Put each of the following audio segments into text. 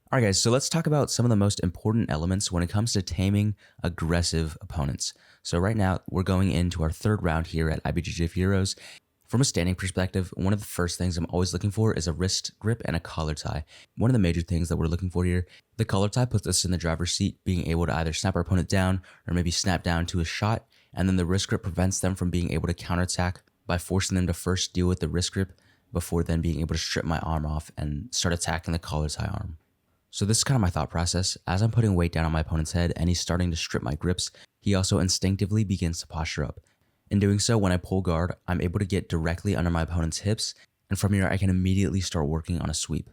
All right, guys, so let's talk about some of the most important elements when it comes to taming aggressive opponents. So right now, we're going into our third round here at IBJJ Heroes. From a standing perspective, one of the first things I'm always looking for is a wrist grip and a collar tie. One of the major things that we're looking for here, the collar tie puts us in the driver's seat, being able to either snap our opponent down or maybe snap down to a shot, and then the wrist grip prevents them from being able to counterattack by forcing them to first deal with the wrist grip before then being able to strip my arm off and start attacking the collar tie arm. So this is kind of my thought process. As I'm putting weight down on my opponent's head and he's starting to strip my grips, he also instinctively begins to posture up. In doing so, when I pull guard, I'm able to get directly under my opponent's hips, and from here I can immediately start working on a sweep.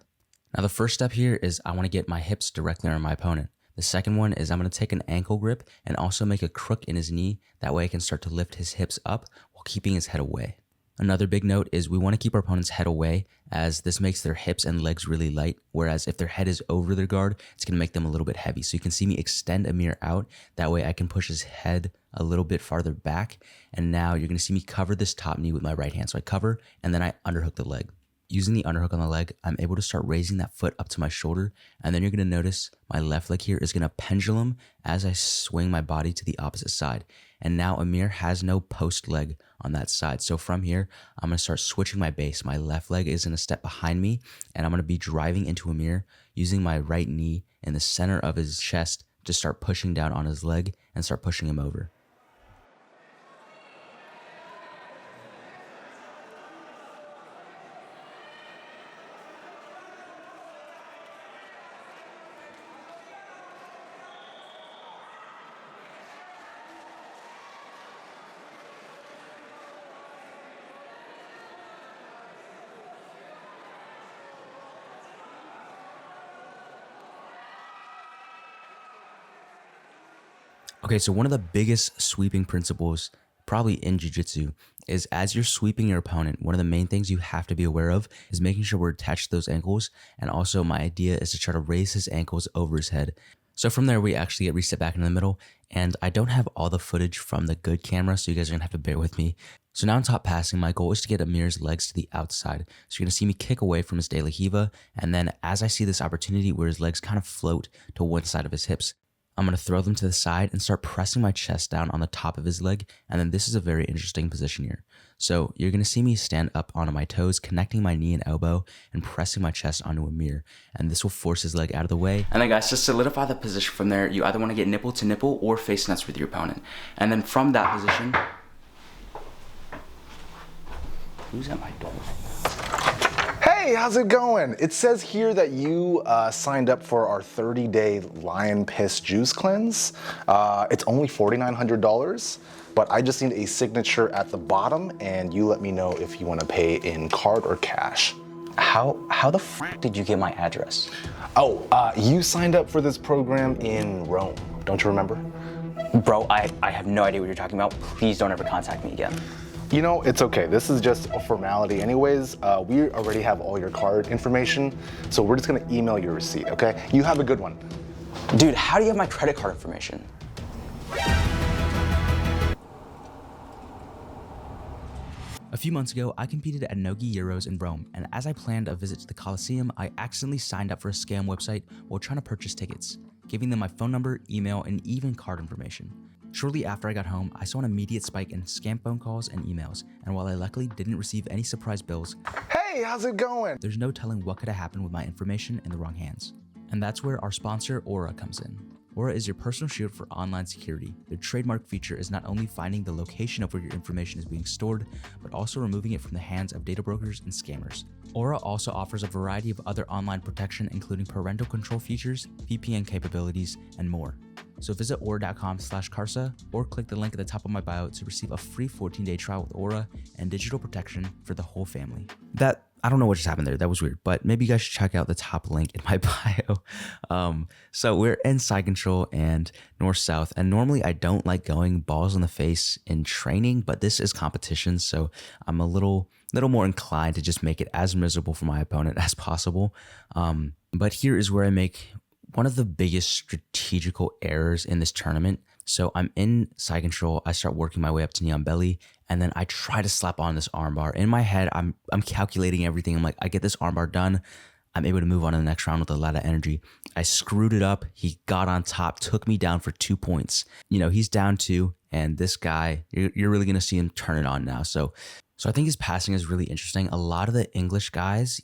Now the first step here is I want to get my hips directly under my opponent. The second one is I'm going to take an ankle grip and also make a crook in his knee. That way I can start to lift his hips up while keeping his head away. Another big note is we want to keep our opponent's head away, as this makes their hips and legs really light, whereas if their head is over their guard, it's going to make them a little bit heavy. So you can see me extend Amir out. That way I can push his head a little bit farther back. And now you're going to see me cover this top knee with my right hand. So I cover and then I underhook the leg. Using the underhook on the leg, I'm able to start raising that foot up to my shoulder. And then you're going to notice my left leg here is going to pendulum as I swing my body to the opposite side. And now Amir has no post leg on that side. So from here, I'm going to start switching my base. My left leg is going to step behind me, and I'm going to be driving into Amir using my right knee in the center of his chest to start pushing down on his leg and start pushing him over. Okay, so one of the biggest sweeping principles probably in jiu-jitsu is as you're sweeping your opponent, one of the main things you have to be aware of is making sure we're attached to those ankles. And also my idea is to try to raise his ankles over his head. So from there, we actually get reset back into the middle, and I don't have all the footage from the good camera, so you guys are gonna have to bear with me. So now in top passing, my goal is to get Amir's legs to the outside. So you're gonna see me kick away from his De La Hiva, and then as I see this opportunity where his legs kind of float to one side of his hips, I'm going to throw them to the side and start pressing my chest down on the top of his leg. And then this is a very interesting position here. So you're going to see me stand up onto my toes, connecting my knee and elbow and pressing my chest onto Amir. And this will force his leg out of the way. And then guys, to solidify the position from there, you either want to get nipple to nipple or face nuts with your opponent. And then from that position, who's at my door? Hey, how's it going? It says here that you signed up for our 30-day lion piss juice cleanse. It's only $4,900, but I just need a signature at the bottom, and you let me know if you want to pay in card or cash. How the f did you get my address? Oh, you signed up for this program in Rome. Don't you remember? Bro, I have no idea what you're talking about. Please don't ever contact me again. You know, it's okay. This is just a formality anyways. We already have all your card information, so we're just gonna email your receipt, okay? You have a good one. Dude, how do you have my credit card information? A few months ago, I competed at Nogi Euros in Rome, and as I planned a visit to the Colosseum, I accidentally signed up for a scam website while trying to purchase tickets, giving them my phone number, email, and even card information. Shortly after I got home, I saw an immediate spike in scam phone calls and emails, and while I luckily didn't receive any surprise bills, Hey, how's it going? there's no telling what could have happened with my information in the wrong hands. And that's where our sponsor, Aura, comes in. Aura is your personal shield for online security. Their trademark feature is not only finding the location of where your information is being stored, but also removing it from the hands of data brokers and scammers. Aura also offers a variety of other online protection, including parental control features, VPN capabilities, and more. So visit aura.com/Carsahh or click the link at the top of my bio to receive a free 14-day trial with Aura and digital protection for the whole family. I don't know what just happened there. That was weird, but maybe you guys should check out the top link in my bio. So we're in side control and north-south, and normally I don't like going balls in the face in training, but this is competition, so I'm a little more inclined to just make it as miserable for my opponent as possible. But here is where I make one of the biggest strategical errors in this tournament. So I'm in side control, I start working my way up to knee on belly, and then I try to slap on this armbar. In my head, I'm calculating everything. I'm like, I get this armbar done, I'm able to move on to the next round with a lot of energy. I screwed it up. He got on top, took me down for 2 points. You know, he's down 2, and this guy, you're really going to see him turn it on now. So I think his passing is really interesting. A lot of the English guys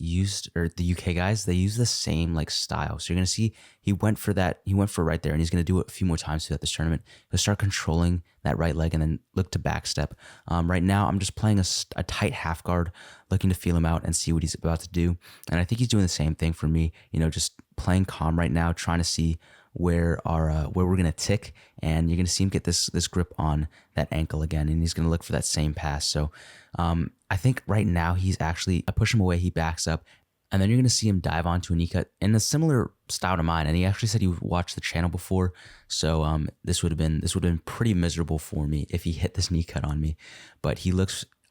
or the UK guys, they use the same like style. So you're going to see he went for right there, and he's going to do it a few more times throughout this tournament. He'll start controlling that right leg and then look to backstep. Right now, I'm just playing a tight half guard, looking to feel him out and see what he's about to do. And I think he's doing the same thing for me, you know, just playing calm right now, trying to see where we're gonna tick, and you're gonna see him get this grip on that ankle again, and he's gonna look for that same pass. So I think right now I push him away, he backs up, and then you're gonna see him dive onto a knee cut in a similar style to mine. And he actually said he watched the channel before, so this would have been pretty miserable for me if he hit this knee cut on me. But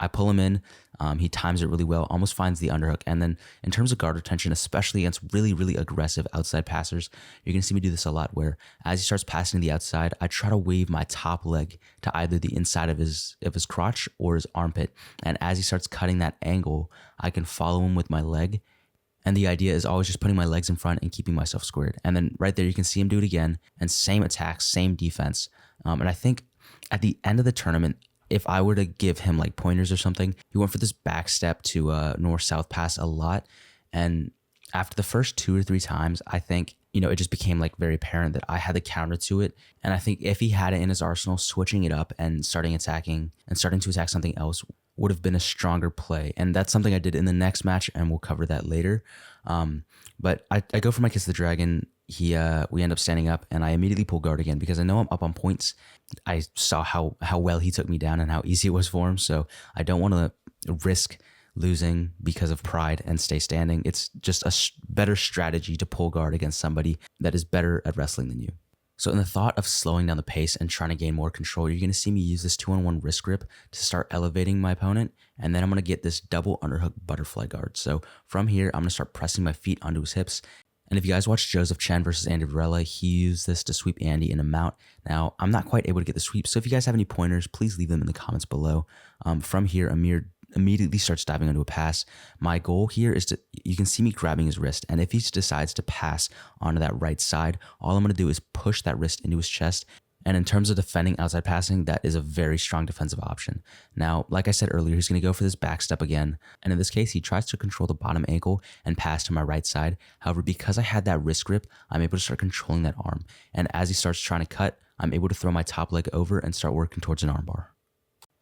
I pull him in, he times it really well, almost finds the underhook. And then in terms of guard retention, especially against really, really aggressive outside passers, you're going to see me do this a lot, where as he starts passing to the outside, I try to wave my top leg to either the inside of his crotch or his armpit. And as he starts cutting that angle, I can follow him with my leg. And the idea is always just putting my legs in front and keeping myself squared. And then right there, you can see him do it again, and same attack, same defense. And I think at the end of the tournament, if I were to give him like pointers or something, he went for this back step to north-south pass a lot. And after the first 2 or 3 times, I think, you know, it just became like very apparent that I had the counter to it. And I think if he had it in his arsenal, switching it up and starting to attack something else would have been a stronger play. And that's something I did in the next match, and we'll cover that later. But I go for my Kiss the Dragon. We end up standing up, and I immediately pull guard again because I know I'm up on points. I saw how well he took me down and how easy it was for him, so I don't want to risk losing because of pride and stay standing. It's just a better strategy to pull guard against somebody that is better at wrestling than you. So in the thought of slowing down the pace and trying to gain more control, you're going to see me use this 2-on-1 wrist grip to start elevating my opponent, and then I'm going to get this double underhook butterfly guard. So from here, I'm going to start pressing my feet onto his hips. And if you guys watched Joseph Chen versus Andy Varela, he used this to sweep Andy in a mount. Now, I'm not quite able to get the sweep, so if you guys have any pointers, please leave them in the comments below. From here, Amir immediately starts diving into a pass. My goal here is you can see me grabbing his wrist, and if he decides to pass onto that right side, all I'm going to do is push that wrist into his chest. And in terms of defending outside passing, that is a very strong defensive option. Now, like I said earlier, he's going to go for this back step again. And in this case, he tries to control the bottom ankle and pass to my right side. However, because I had that wrist grip, I'm able to start controlling that arm. And as he starts trying to cut, I'm able to throw my top leg over and start working towards an armbar.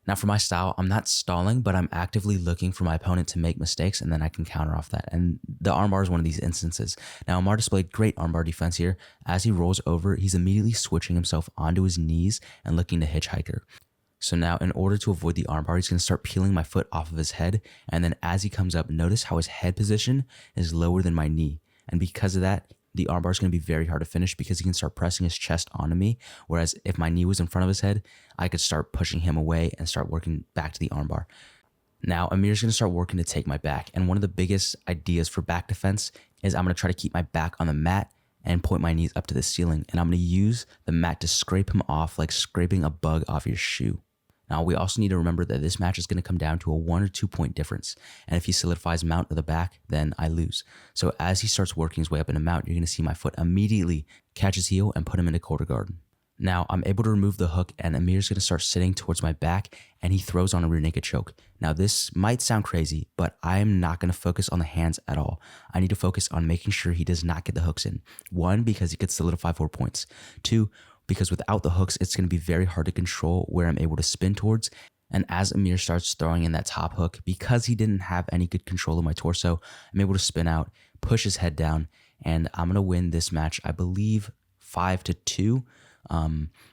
Now for my style, I'm not stalling, but I'm actively looking for my opponent to make mistakes, and then I can counter off that. And the armbar is one of these instances. Now Amar displayed great armbar defense here. As he rolls over, he's immediately switching himself onto his knees and looking to hitchhiker. So now in order to avoid the armbar, he's going to start peeling my foot off of his head. And then as he comes up, notice how his head position is lower than my knee. And because of that, the armbar is going to be very hard to finish because he can start pressing his chest onto me. Whereas if my knee was in front of his head, I could start pushing him away and start working back to the armbar. Now, Amir's going to start working to take my back. And one of the biggest ideas for back defense is I'm going to try to keep my back on the mat and point my knees up to the ceiling. And I'm going to use the mat to scrape him off like scraping a bug off your shoe. Now, we also need to remember that this match is going to come down to a 1 or 2 point difference. And if he solidifies mount to the back, then I lose. So as he starts working his way up into mount, you're going to see my foot immediately catch his heel and put him into quarter guard. Now, I'm able to remove the hook, and Amir's going to start sitting towards my back, and he throws on a rear naked choke. Now, this might sound crazy, but I am not going to focus on the hands at all. I need to focus on making sure he does not get the hooks in. 1, because he could solidify 4 points. 2, because without the hooks, it's going to be very hard to control where I'm able to spin towards. And as Amir starts throwing in that top hook, because he didn't have any good control of my torso, I'm able to spin out, push his head down, and I'm going to win this match, I believe, 5-2.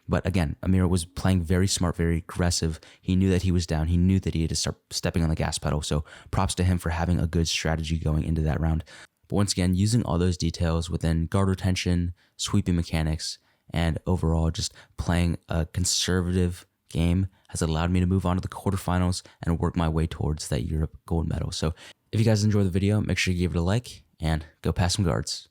But again, Amir was playing very smart, very aggressive. He knew that he was down. He knew that he had to start stepping on the gas pedal. So props to him for having a good strategy going into that round. But once again, using all those details within guard retention, sweeping mechanics, and overall just playing a conservative game has allowed me to move on to the quarterfinals and work my way towards that Europe gold medal. So if you guys enjoyed the video, make sure you give it a like and go pass some guards.